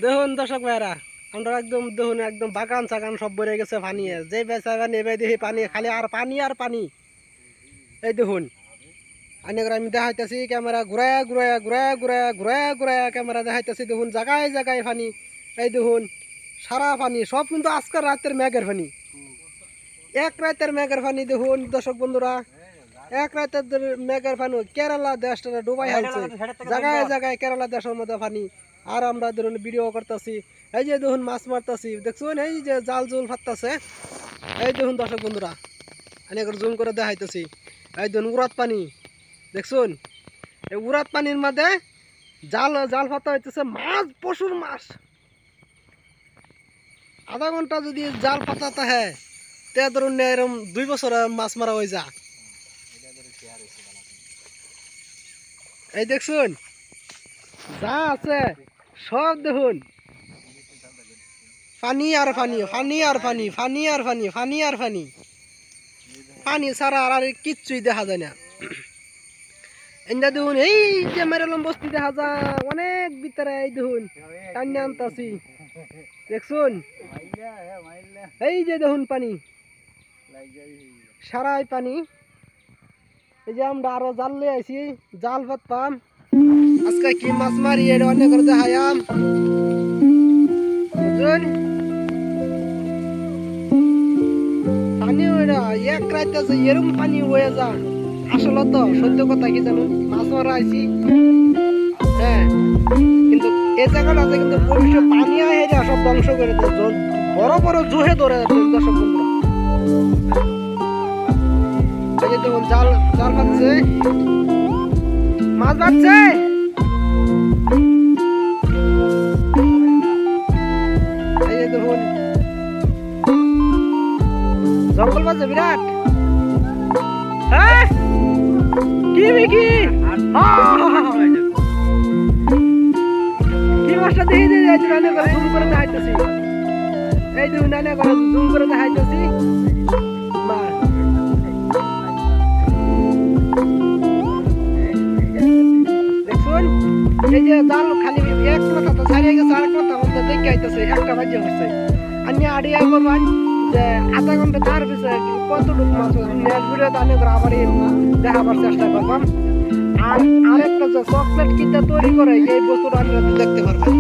দেখুন দর্শক ভাইরা, আমরা একদম দেখুন একদম বাগান চাগান সব ভরে গেছে পানি। যে বেচাগান এবার দেখি পানি খালি আর পানি আর পানি। এই দেখুন আমি দেখাইতেছি ক্যামেরা ঘুরায়া ঘুরায়া ঘুরায়া ঘুরায়া ঘুরায়া ঘুরায়া ক্যামেরা দেখাইতেছি। দেখুন জায়গায় জায়গায় পানি। এই দেখুন সারা পানি সব কিন্তু আজকের রাতের মেঘের পানি, এক রাতের মেঘের পানি। দেখুন দর্শক বন্ধুরা, এক রাতের মেঘের পানি কেরালা দেশটা ডুবাই হালছে, জায়গায় জায়গায় কেরালা দেশের মধ্যে পানি। আর আমরা ধরুন ভিডিও করতেছি, এই যে দেখুন মাছ মারতেছি, দেখছুন এই যে জাল জুল ফাটতেছে। এই দেখুন দর্শক বন্ধুরা, আমি একবার জুম করে দেখাইতেছি। এই দেখুন উড়াত পানি, দেখছুন এই উড়াত পানির মধ্যে জাল জাল ফাটা হইতেছে, মাছ প্রচুর মাছ। আধা ঘন্টা যদি জাল ফাটাতে হয় তে ধরুন এরকম 2 বছর মাছ মারা হয়ে যা। এই দেখছুন যা আছে সব দেখুন পানি আর পানি, পানি আর পানি, পানি আর পানি, পানি আর পানি, পানি ছাড়া আর কিচ্ছুই দেখা যায় না। এন্দা দেখুন এই যে মেরলম বস্তি দেখা যায় অনেক ভিতরে। এই দেখুন টান্নে আনতাছি, দেখছুন এই যে দেখুন পানি সারাই পানি। এই যে আমরা আরো জাল লিয়ে আইছি, জাল পাততাম আজকে কি মাছ মারি এটা অনেক করে দেখায়াম। বুঝুন পানি এক রাইতে যে এরকম পানি হয়ে যা, আসলে তো সত্য কথা কি জানুন, মাছ মারা আইছি হ্যাঁ, কিন্তু এই জায়গাটাতে কিন্তু পরিষ্কার পানি আয় সব ধ্বংস করে দেয়, বড় বড় জুহে ধরে দর্শক বন্ধুরা। এই যে দেখুন জাল জাল পাচ্ছে, মাছ পাচ্ছে। এই যে দেখুন জঙ্গল পাচ্ছে বিরাট। হ্যাঁ কি কি কি মাছটা দেখি দিয়ে জুম করে দেখাইতেছি। এই দেখুন নানা করে জুম করে দেখাইতেছি মাছ। দেখুন এই যে জাল খালি এক মাথা তো ছাড়িয়ে গেছে, আরেক মাথা মধ্যে দেখে আইতেছে একটা বাজে হচ্ছে। আমি আড়িয়া করবেন যে আধা ঘন্টা তার পিছিয়ে কতটুকু মাছ নেট ভিডিও তাহলে আবার দেখাবার চেষ্টা করবাম। আর আরেকটা যে চকলেট কিটা তৈরি করে এই বস্তুটা আপনারা দেখতে পারবেন।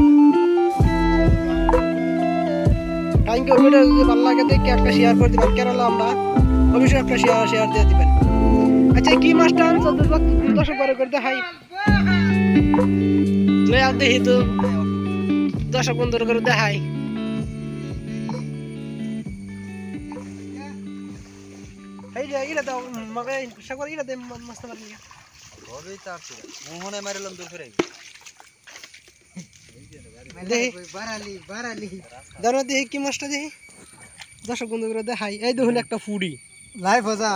Thank you. ভিডিও যদি ভালো লাগে দেখে একটা শেয়ার করে দিবেন, কেরালা আমরা অবশ্যই একটা শেয়ার দিয়ে দিবেন। আচ্ছা কি মাছটা আনছো দর্শক করে দেখাই দেখি তো দর্শক বন্ধুর করে দেখাই। এই যে এটা দাও মগে সাগর এটা দে মাছটা মারলি হবে তার ছিল মোহনে মারলাম দূর করে দেখি বারালি বারালি দাঁড়া দেখি কি মাছটা দেখি দর্শক বন্ধু করে দেখাই। এই দেখুন একটা ফুডি লাইভ হজা